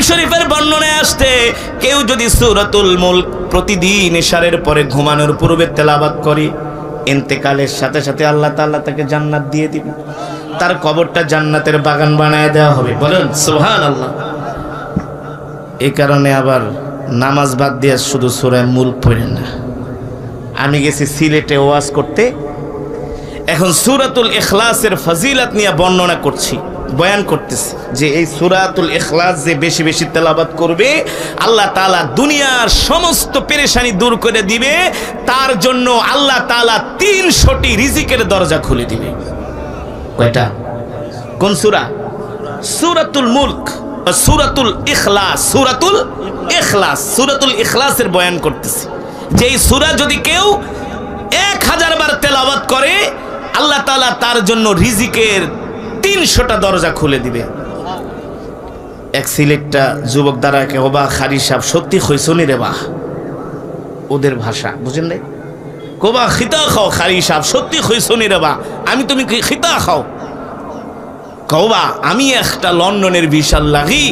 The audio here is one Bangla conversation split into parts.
শরীফের বর্ণনায় আসছে কেউ যদি সূরাতুল মুলক প্রতিদিন ইশারের পরে ঘুমানোর পূর্বে তেলাওয়াত করে ইন্তেকালের সাথে সাথে আল্লাহ তাআলা তাকে জান্নাত দিয়ে দিবেন, তার কবরটা জান্নাতের বাগান বানায় দেওয়া হবে। বলেন সুবহানাল্লাহ। এই কারণে আবার নামাজ বাদ দিয়ে শুধু সূরা মুলক পড়েন না। আমি গেছি সিলেটে ওয়াজ করতে, এখন সূরাতুল ইখলাসের ফজিলত নিয়ে বর্ণনা করছি, বয়ান করতেছি যে এই সূরাতুল ইখলাস যে বেশি বেশি তেলাওয়াত করবে আল্লাহ তাআলা দুনিয়ার সমস্ত পেরেশানি দূর করে দিবে, তার জন্য আল্লাহ তাআলা 300টি রিজিকের দরজা খুলে দিবে। কয়টা? কোন সূরা? সূরাতুল মুলক, সূরাতুল ইখলাস। সূরাতুল ইখলাস, সূরাতুল ইখলাসের বয়ান করতেছি যে এই সূরা যদি কেউ 1000 বার তেলাওয়াত করে আল্লাহ তাআলা তার জন্য রিজিকের 300টা দরজা খুলে দিবে। এক সিলেটটা যুবক দ্বারাকে ওবা খারি সাহেব সত্যি হইছনি রে বাহ, ওদের ভাষা বুঝেন নাই, কোবা খিতা খাও খারি সাহেব সত্যি হইছনি রে বাহ, আমি তুমি খিতা খাও কওবা আমি একটা লন্ডনের ভিসা লাগি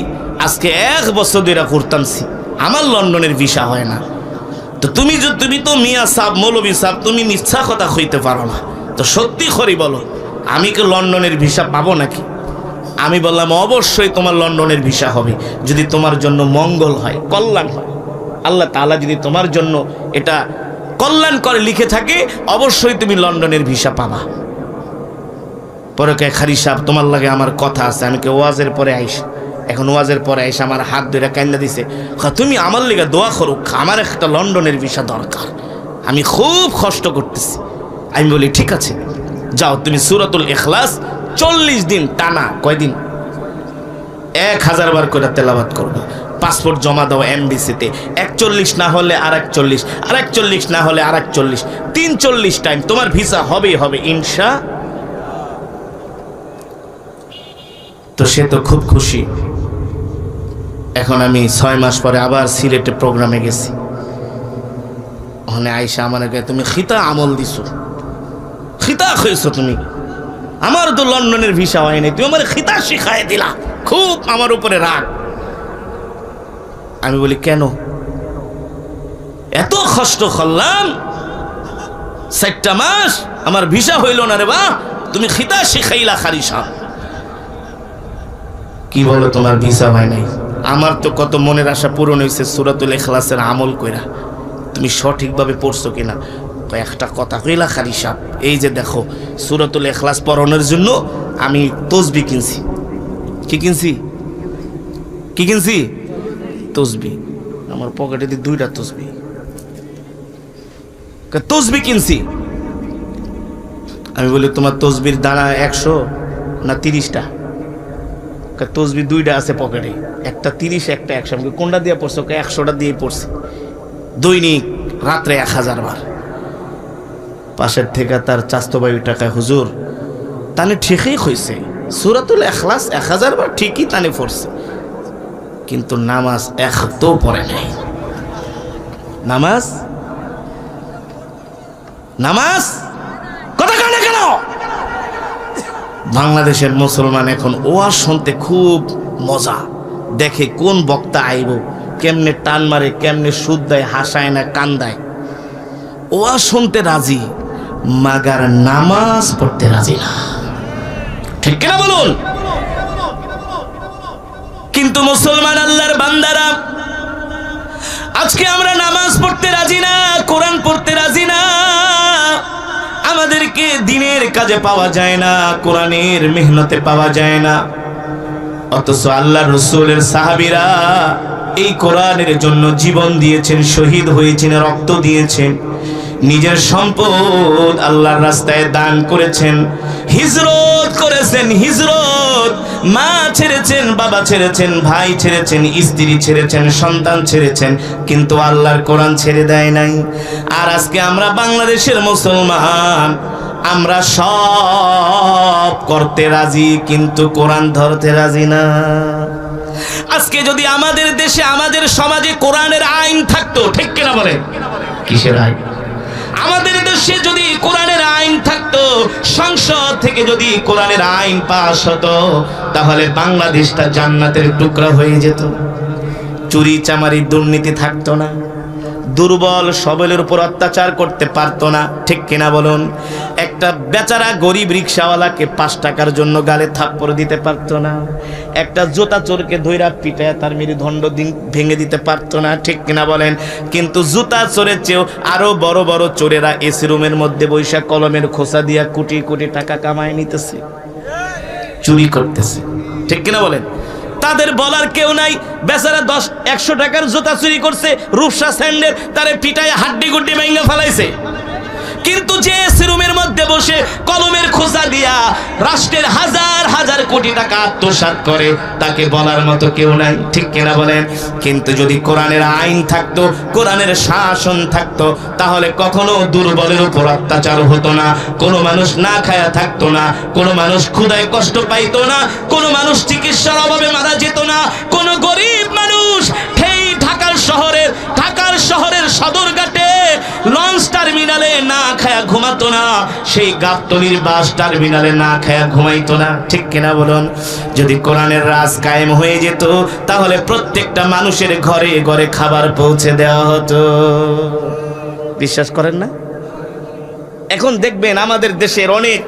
আজকে 1 বছর ধরে করতামছি, আমার লন্ডনের ভিসা হয় না। তো তুমি তো মিয়া সাহেব মৌলভী সাহেব তুমি মিথ্যা কথা কইতে পারো না, তো সত্যি করে বলো আমি কি লন্ডনের ভিসা পাবো নাকি? আমি বললাম অবশ্যই তোমার লন্ডনের ভিসা হবে যদি তোমার জন্য মঙ্গল হয়, কল্যাণ হয়। আল্লাহ তাআলা যদি তোমার জন্য এটা কল্যাণ করে লিখে থাকে অবশ্যই তুমি লন্ডনের ভিসা পাবা। পরে কে খারি সাহেব তোমার লাগে আমার কথা আছে। আমি কে ওয়াজের পরে আইস, এখন ওয়াজের পরে আইসা আমার হাত ধরে কান্না দিছে, তুমি আমার লেগে দোয়া করো, আমার একটা লন্ডনের ভিসা দরকার, আমি খুব কষ্ট করতেছি। আমি বলি ঠিক আছে যাও তুমি সূরাতুল ইখলাস 40 দিন টানা, কয়দিন? 1000 বার করে তেলাওয়াত করবে। পাসপোর্ট জমা দাও এমবিসিতে, 41 না হলে আর 41, আর 41 না হলে আর 41, 43 টাইম তোমার ভিসা হবেই হবে ইনশা। তো সে তো খুব খুশি। এখন আমি 6 মাস পরে আবার সিলেটে প্রোগ্রামে গেছি, ওখানে আইসা আমাকে তুমি খিতা আমল দিছো, খিতা হয়েছো তুমি, আমার তো লন্ডনের ভিসা হয় নাই, তুমি আমার খিতা শিখাই দিলা, খুব আমার উপরে রাগ। আমি বলি কেন? এত কষ্ট করলাম 4টা মাস আমার ভিসা হইল না রে বা, তুমি খিতা শিখাইলা খারি সাহেব। কি বলো তোমার ভিসা হয় নাই? আমার তো কত মনের আশা পূরণ হয়েছে সূরাতুল ইখলাসের আমল কইরা, তুমি সঠিকভাবে পড়ছো কিনা? একটা কথা কইলা খারি সাহেব, এই যে দেখো সূরাতুল ইখলাস পড়ানোর জন্য আমি তসবিহ কিনছি। কি কিনছি? কি কিনছি? তসবিহ। আমার পকেটে 2টা তসবিহ, তসবিহ কিনছি। আমি বলি তোমার তসবির দানা 100 না 30টা? তসবিহ 2টা আছে পকেটে, একটা 30 একটা 100। আমি কোনটা দিয়ে পড়ছো? 100টা দিয়ে পড়ছি দৈনিক রাত্রে 1000 বার। পাশের থেকে তার চাস্তো ভাই টাকা, হুজুর তানে ঠিকই হয়েছে সূরাতুল ইখলাস 1000 বার ঠিকই তানে পড়ছে, কিন্তু নামাজ একটাও পড়ে নাই। নামাজ নামাজ কথা কানে কেন? বাংলাদেশের মুসলমান এখন ওয়াজ শুনতে খুব মজা, দেখে কোন বক্তা আইব, কেমনে টান মারে, কেমনে সুদ দেয়, হাসায় না কান্দায়, ওয়াজ শুনতে রাজি, মাগার নামাজ পড়তে রাজি না। ঠিক কিনা বলুন? কিন্তু মুসলমান আল্লাহর বান্দারা আজকে আমরা নামাজ পড়তে রাজি না, কোরআন পড়তে রাজি না, আমাদেরকে দিনের কাজে পাওয়া যায় না, কোরআনের মেহনতে পাওয়া যায় না। অথচ আল্লাহর রাসূলের সাহাবীরা এই কোরআনের জন্য জীবন দিয়েছেন, শহীদ হয়েছেন, রক্ত দিয়েছেন, নিজের সম্পদ আল্লাহর রাস্তায় দান করেছেন, হিজরত করেছেন, হিজরত, মা ছেড়েছেন, বাবা ছেড়েছেন, ভাই ছেড়েছেন, স্ত্রী ছেড়েছেন, সন্তান ছেড়েছেন, কিন্তু আল্লাহর কোরআন ছেড়ে দেয় নাই। আর আজকে আমরা বাংলাদেশের মুসলমান, আমরা সব করতে রাজি কিন্তু কোরআন ধরতে রাজি না। আজকে যদি আমাদের দেশে, আমাদের সমাজে কোরআনের আইন থাকতো, ঠিক কিনা বলেন? কিসের আইন? আমাদের দেশে যদি কোরআনের আইন থাকতো, সংসদ থেকে যদি কোরআনের আইন পাস হতো, তাহলে বাংলাদেশটা জান্নাতের টুকরা হয়ে যেত। চুরি চামারি দুর্নীতি থাকতো না, দুর্বল সবলের উপর অত্যাচার করতে পারতো না, ঠিক কিনা বলুন? একটা বেচারা গরিব রিক্সাওয়ালাকে 5 টাকার জন্য গালে থাপ্পড় দিতে পারতো না, একটা জুতা চোরকে ধইরা পিটায় তার মেরুদণ্ড ভেঙে দিতে পারতো না, ঠিক কিনা বলেন? কিন্তু জুতা চোরের চেয়েও আরো বড় বড় চোরেরা এসি রুমের মধ্যে বৈশা কলমের খোসা দিয়া কোটি কোটি টাকা কামায় নিতেছে, চুরি করতেছে, ঠিক কিনা বলেন? তাদের বলার কেউ নাই। বেচারা 100 টাকার জুতা চুরি করছে, রূপসা স্যান্ডেল, তারে পিটায় হাড্ডি গুড্ডি ভেঙে ফেলাইছে। কিন্তু যে এসি রুমের মধ্যে বসে কলমের খোসা দিয়া রাষ্ট্রের হাজার হাজার কোটি টাকা আত্মসাৎ করে, তাকে বলার মতো কেউ নাই, ঠিক কিনা বলেন? কিন্তু যদি কোরআনের আইন থাকতো, কোরআনের শাসন থাকতো, তাহলে কখনো দুর্বলের উপর অত্যাচার হতো না, কোনো মানুষ না খায়া থাকতো না, কোনো মানুষ ক্ষুধায় কষ্ট পাইতো না, কোনো মানুষ চিকিৎসার অভাবে মারা যেত না, কোনো গরিব মানুষ সেই ঢাকার শহরের সদরঘাটে লঞ্চ টার্মিনালে না খায়া ঘুমাতো না, সেই গাবতলীর বাস টার্মিনালে না খায়া ঘুমাইতো না, ঠিক কিনা বলুন? যদি কোরআনের রাজ কায়েম হয়ে যেত, তাহলে প্রত্যেকটা মানুষের ঘরে ঘরে খাবার পৌঁছে দেওয়া হতো। বিশ্বাস করেন না? এখন দেখবেন আমাদের দেশের অনেক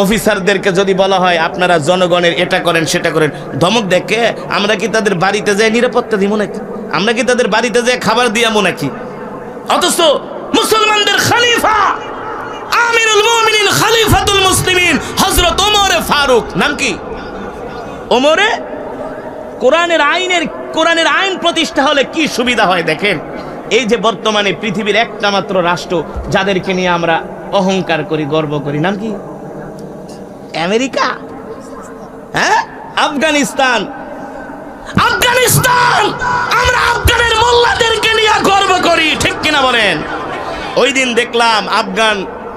অফিসারদেরকে যদি বলা হয় আপনারা জনগণের এটা করেন সেটা করেন, ধমক দেখে আমরা কি তাদের বাড়িতে যাই নিরাপত্তা দিব নাকি? আমরা কি তাদের বাড়িতে যাই খাবার দিয়ামো নাকি? অথচ মুসলমানদের খলিফা, আমিরুল মুমিনিন, খলিফাতুল মুসলিমিন হযরত ওমর ফারুক, নাম কি? ওমরে কোরআনের আইন প্রতিষ্ঠা হলে কি সুবিধা হয় দেখেন। এই যে বর্তমানে পৃথিবীর একটা মাত্র রাষ্ট্র যাদেরকে নিয়ে আমরা অহংকার করি, গর্ব করি, নাম কি? আমেরিকা, হ্যাঁ? আফগানিস্তান। আমরা আফগানের মোল্লাদেরকে নিয়ে গর্ব করি, ঠিক কিনা বলেন? ওই দিন দেখলাম আফগান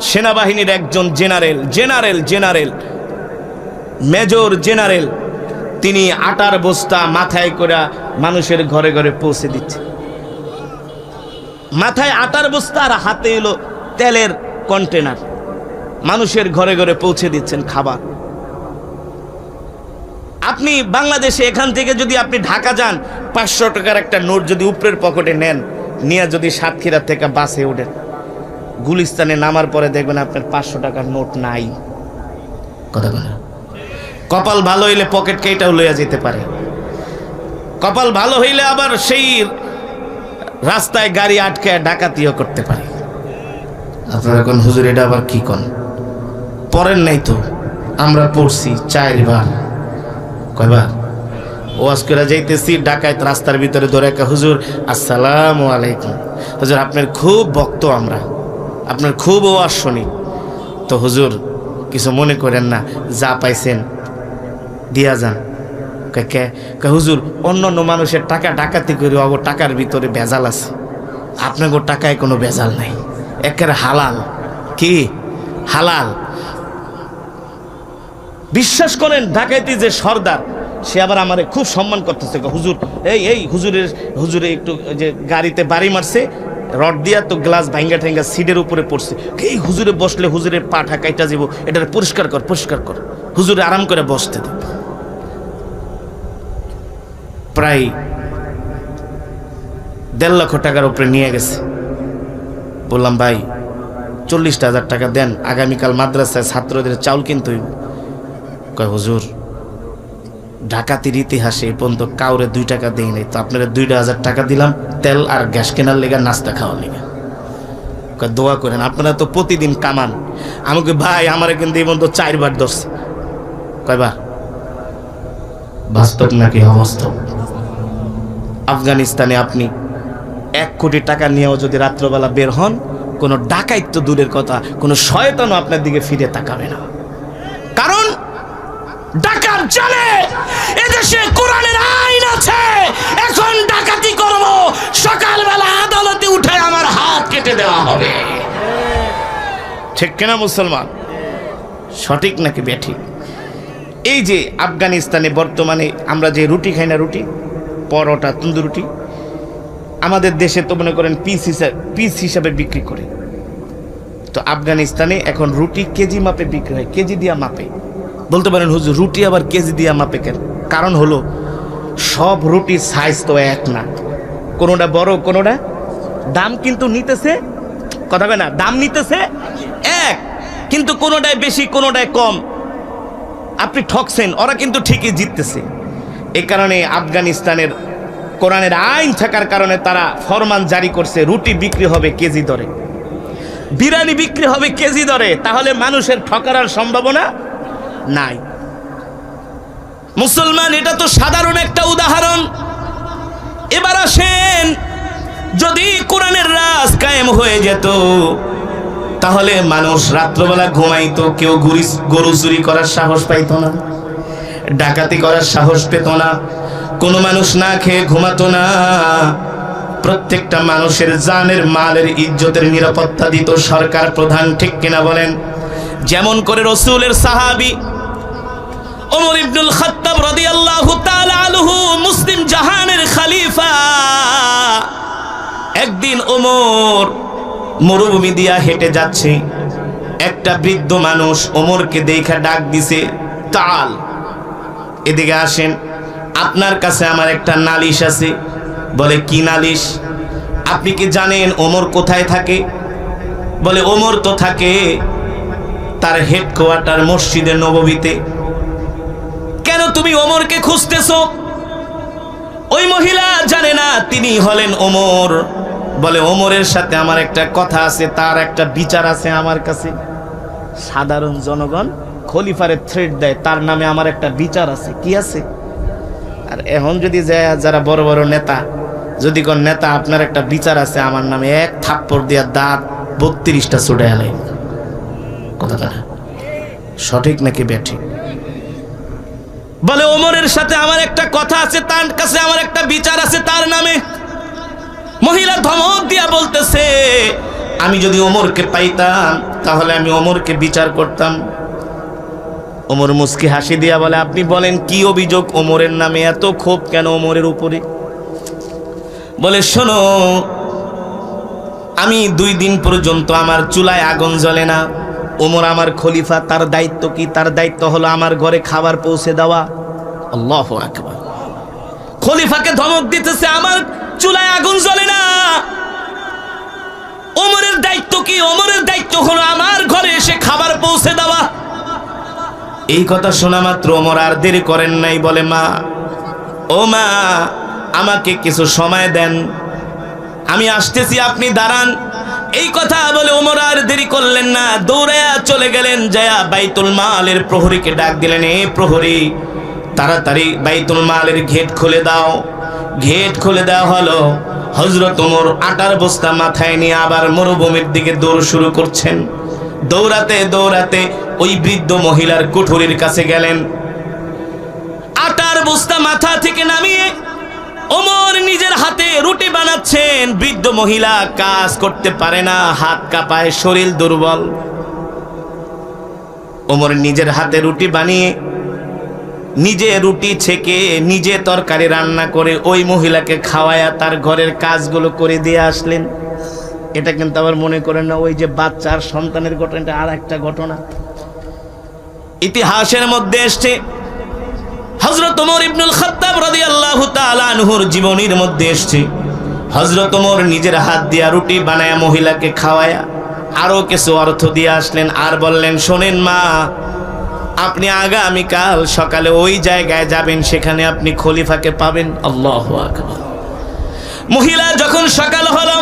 সেনাবাহিনীর একজন জেনারেল, মেজর জেনারেল, তিনি আটার বস্তা মাথায় করে মানুষের ঘরে ঘরে পৌঁছে দিচ্ছে। মাথায় আটার বস্তা আর হাতে এলো তেলের কন্টেনার, মানুষের ঘরে ঘরে পৌঁছে দিচ্ছেন খাবার। আপনি বাংলাদেশে এখান থেকে যদি আপনি ঢাকা যান, 500 টাকার একটা নোট যদি উপরের পকেটে নেন, নিয়ে যদি সাতক্ষীরা থেকে বাসে ওঠেন, গুলিস্তানে নামার পরে দেখবেন আপনার 500 টাকার নোট নাই। কথা বলে কপাল ভালো হইলে পকেট কেইটাও লইয়া যেতে পারে, কপাল ভালো হইলে আবার সেই রাস্তায় গাড়ি আটকে ডাকাতিও করতে পারে। আপনারা কোন হুজুর এটা আবার কি কোন পড়েন নাই? তো আমরা পড়ছি 4 বার, কয়বার ওয়াজ করে যাইতেছি, ডাকাত রাস্তার ভিতরে ধরে একটা, হুজুর আসসালামু আলাইকুম, হুজুর আপনার খুব ভক্ত আমরা, আপনার খুব ওয়াজ শুনি, তো হুজুর কিছু মনে করেন না, যা পাইছেন দিয়া যান। হুজুর অন্য মানুষের টাকা ডাকাতি করে অগো টাকার ভিতরে ভেজাল আছে, আপনার টাকায় কোনো ভেজাল নাই, একেবারে হালাল। কি হালাল? বিশ্বাস করেন ডাকাতি যে সর্দার, সে আবার আমারে খুব সম্মান করতেছে। হুজুর এই হুজুরে একটু যে গাড়িতে বাড়ি মারছে, রড দিয়া তো গ্লাস ভাঙ্গা ঠাঙ্গা সিটের উপরে পড়ছে, এই হুজুরে বসলে হুজুরের পা ঠাকাইটা যাব, এটা পরিষ্কার কর, হুজুরে আরাম করে বসতে দেব। প্রায় 1.5 লক্ষ টাকার উপরে নিয়ে গেছে। বললাম ভাই 40,000 টাকা দেন, আগামীকাল মাদ্রাসায় ছাত্রদের চাউল কিনতে হইব। কয় হুজুর ডাকাতির ইতিহাসে এই পর্যন্ত কাউরে 2 টাকা দেই নাই, তো আপনারা 2,000 টাকা দিলাম তেল আর গ্যাস কেনার লেগে, নাস্তা খাওয়ার লেগে। কয় দোয়া করেন, আপনারা তো প্রতিদিন কামান। আমাকে ভাই আমারে কিন্তু এই পর্যন্ত 4 বার ধরছে। কয়বার? বাস্তব নাকি অবাস্তব? আফগানিস্তানে আপনি 1 কোটি টাকা নিয়েও যদি রাত্রবেলা বের হন, কোনো ডাকাইত তো দূরের কথা, কোনো শয়তানও আপনার দিকে ফিরে তাকাবে না। কারণ ডাকাত জানে এদেশে কোরআনের আইন আছে, এখন ডাকাতি করব, সকালবেলা আদালতে উঠে আমার হাত কেটে দেওয়া হবে। ঠিক কিনা মুসলমান? সঠিক নাকি বেঠিক? এই যে আফগানিস্তানে বর্তমানে আমরা যে রুটি খাই না, রুটি পরোটা তন্দুর রুটি, আমাদের দেশে তো মনে করেন পিস হিসাবে বিক্রি করে, তো আফগানিস্তানে এখন রুটি কেজি মাপে বিক্রি হয়, কেজি দিয়া মাপে। বলতে পারেন হুজুর রুটি আবার কেজি দিয়া মাপে কেন? কারণ হলো সব রুটির সাইজ তো এক না, কোনোটা বড় কোনোটা, দাম কিন্তু নিতেছে, কথা কয় না, দাম নিতেছে এক, কিন্তু কোনোটায় বেশি কোনোটায় কম। আপনি ঠকছেন, ওরা কিন্তু ঠিকই জিততেছে। এই কারণে আফগানিস্তানের কোরআনের আইন থাকার কারণে তারা ফরমান জারি করছে, রুটি বিক্রি হবে কেজি দরে, বিরিয়ানি বিক্রি হবে কেজি দরে, তাহলে মানুষের ঠকার সম্ভাবনা নাই। মুসলমান, এটা তো সাধারণ একটা উদাহরণ। এবার আসেন, যদি কোরআনের রাজ কায়েম হয়ে যেত, তাহলে মানুষ রাত্রবেলা ঘুমাইতো, কেউ গরু চুরি করার সাহস পাইতো না, ডাকাতি করার সাহস পেত না, কোনো মানুষ না খেয়ে ঘুমাতো না। প্রত্যেকটা মানুষের জানের মালের ইজ্জতের নিরাপত্তা দিত সরকার প্রধান, ঠিক কিনা বলেন? যেমন করে রাসূলের সাহাবী ওমর ইবনুল খাত্তাব রাদিয়াল্লাহু তাআলা আনহু, মুসলিম জাহানের খলিফা, একদিন ওমর মরুভূমি দিয়া হেঁটে যাচ্ছে, একটা বৃদ্ধ মানুষ ওমরকে দেখা ডাক দিছে, তাল, এদিকে আসেন, আপনার কাছে আমার একটা নালিশ আছে। বলে, কি নালিশ? আপনি কি জানেন ওমর কোথায় থাকে? বলে, ওমর তো থাকে তার হেডকোয়ার্টার মসজিদে নববীতে। কেন তুমি ওমরকে খুঁজতেছো? ওই মহিলা জানে না তিনি হলেন ওমর। বলে, ওমরের সাথে আমার একটা কথা আছে, তার একটা বিচার আছে আমার কাছে। সাধারণ জনগণ খলিফারে থ্রেট দেয়, তার নামে আমার একটা বিচার আছে। কি আছে? আর এখন যদি যারা বড় বড় নেতা, যদি কোন নেতা আপনার একটা বিচার আছে আমার নামে, এক থাপ্পড় দিয়া দাঁত 32টা ছুটে এলাই। কথাটা সঠিক নাকি বেঠিক? বলে, ওমরের সাথে আমার একটা কথা আছে, তার কাছে আমার একটা বিচার আছে তার নামে। মহিলা ধমক দিয়া বলতেছে, আমি যদি ওমরকে পাইতাম তাহলে আমি ওমরকে বিচার করতাম। ওমর মুস্কি হাসি দিয়া বলে, আপনি বলেন কি অভিযোগ ওমরের নামে? এত ক্ষোভ কেন ওমরের উপরে? বলে, শোনো, আমি 2 দিন পর্যন্ত আমার চুলায় আগুন জ্বলে না। ওমর আমার খলিফা, তার দায়িত্ব কি? তার দায়িত্ব হলো আমার ঘরে খাবার পৌঁছে দেওয়া। আল্লাহু আকবার। খলিফাকে ধমক দিতেছে, আমার চুলায় আগুন জ্বলে না। ওমরের দায়িত্ব কি? ওমরের দায়িত্ব হলো আমার ঘরে এসে খাবার পৌঁছে দেওয়া। এই কথা শোনা মাত্র ওমর আর দেরি করেন নাই। বলে, মা, ও মা, আমাকে কিছু সময় দেন, আমি আসতেছি, আপনি দাঁড়ান। এই কথা বলে ওমর আর দেরি করলেন না, দৌড়ায়া চলে গেলেন। যায়া বাইতুল মালের প্রহরীকে ডাক দিলেন, এ প্রহরী, তাড়াতাড়ি বাইতুল মালের গেট খুলে দাও। গেট খুলে দেওয়া হলো। হযরত ওমর আটার বস্তা মাথায় নিয়ে আবার মরুভূমির দিকে দৌড় শুরু করছেন। দৌড়াতে দৌড়াতে ওই বৃদ্ধ মহিলার কুঠুরির কাছে গেলেন। আটার বস্তা মাথা থেকে নামিয়ে ওমর নিজের হাতে রুটি বানাচ্ছেন। বৃদ্ধ মহিলা কাজ করতে পারে না, হাত কাঁপায়, শরীর দুর্বল। ওমর নিজের হাতে রুটি বানিয়ে, নিজে রুটি ছেঁকে, নিজে তরকারি রান্না করে ওই মহিলাকে খাওয়ায়া তার ঘরের কাজগুলো করে দিয়ে আসলেন। এটা কিন্তু আবার মনে করেন না ওই যে বাচ্চার সন্তানের ঘটনাটা আর একটা ঘটনা ইতিহাসের মধ্যে এসছে। হযরত ওমর ইবনুল খাত্তাব রাদিয়াল্লাহু তাআলা আনহুর জীবনীর মধ্যে এসছে, হযরত ওমর নিজের হাত দিয়া রুটি বানায়া মহিলাকে খাওয়ায়া আরো কিছু অর্থ দিয়ে আসলেন। আর বললেন, শোনেন মা, আপনি আগামীকাল সকালে ওই জায়গায় যাবেন, সেখানে আপনি খলিফাকে পাবেন। আল্লাহু আকবার। মহিলা যখন সকাল হলো,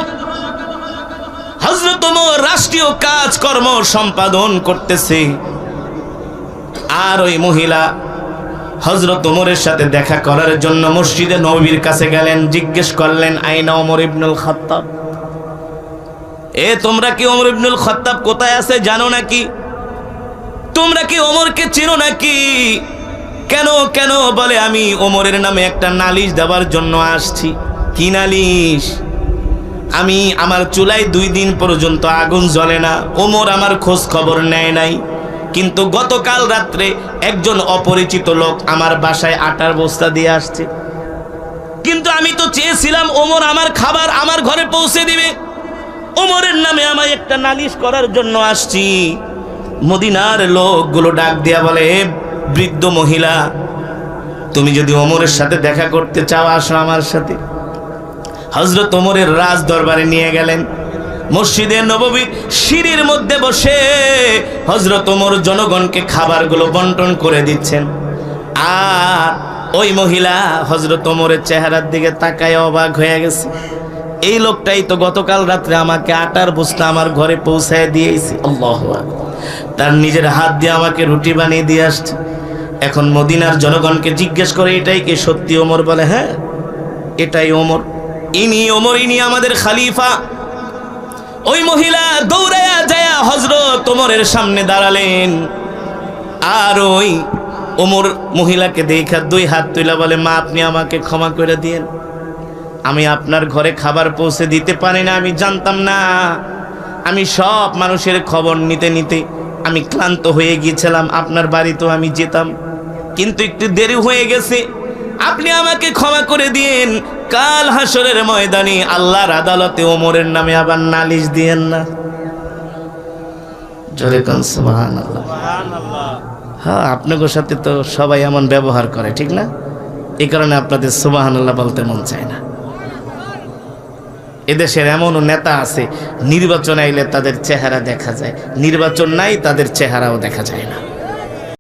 হযরত ওমর রাষ্ট্রীয় কাজকর্ম সম্পাদন করতেছে, আর ওই মহিলা হযরত ওমরের সাথে দেখা করার জন্য মসজিদে নববীর কাছে গেলেন। জিজ্ঞেস করলেন, আইনা ওমর ইবনুল খাত্তাব? তোমরা কি ওমর ইবনুল খাত্তাব কোথায় আছে জানো নাকি? তোমরা কি ওমরকে চেনো নাকি? কেন কেন? বলে, আমি ওমরের নামে একটা নালিশ দেওয়ার জন্য আসছি। কি নালিশ? আমি আমার চুলায় 2 দিন পর্যন্ত আগুন জ্বলে না, ওমর আমার খোঁজ খবর নেয় নাই, কিন্তু গতকাল রাত্রে একজন অপরিচিত লোক আমার বাসায় আটার বস্তা দিয়ে আসছে, কিন্তু আমি তো চেয়েছিলাম ওমর আমার খাবার আমার ঘরে পৌঁছে দিবে। ওমরের নামে আমায় একটা নালিশ করার জন্য আসছি। মদিনার লোকগুলো ডাক দিয়া বলে, বৃদ্ধ মহিলা, তুমি যদি ওমরের সাথে দেখা করতে চাও আসো আমার সাথে। হযরত ওমরের রাজ দরবারে নিয়ে গেলেন। মসজিদে নববীর সিঁড়ির মধ্যে বসে হযরত ওমর জনগণকে খাবারগুলো বন্টন করে দিচ্ছেন। আর ওই মহিলা হযরত ওমরের চেহারার দিকে তাকায় অবাক হয়ে গেছে। এই লোকটাই তো গতকাল রাত্রে আমাকে আটার বস্তা আমার ঘরে পৌঁছায় দিয়েছে। আল্লাহু আকবার। তার নিজের হাত দিয়ে আমাকে রুটি বানিয়ে দিয়ে আসছে। এখন মদিনার জনগণকে জিজ্ঞেস করে এটাই কি সত্যি? ওমর বলে হ্যাঁ এটাই ওমর, ইনি ওমর, ইনি আমাদের খলিফা। ওই মহিলা দৌড়ায়া যায় হযরত ওমরের সামনে দাঁড়ালেন। আর ওই ওমর মহিলাকে দেখা দুই হাত তুলে বলে, মা আপনি আমাকে ক্ষমা করে দিয়েন, আমি আপনার ঘরে খাবার পৌঁছে দিতে পারি না, আমি জানতাম না। আমি সব মানুষের খবর নিতে নিতে আমি ক্লান্ত হয়ে গিয়েছিলাম। আপনার বাড়িতেও আমি যেতাম, কিন্তু একটু দেরি হয়ে গেছে, আপনি আমাকে ক্ষমা করে দিয়েন। কাল হাসরের ময়দানে আল্লাহর আদালতে ওমরের নামে আবার নালিশ দিয়েন না। জোরে কোন সুবহানাল্লাহ। হ্যাঁ, আপনাদের সাথে তো সবাই এমন ব্যবহার করে, ঠিক না? এই কারণে আপনাদের সুবহানাল্লাহ বলতে মন চায় না। এদেশের এমনও নেতা আছে, নির্বাচন আইলে তাদের চেহারা দেখা যায়, নির্বাচন নাই তাদের চেহারাও দেখা যায় না।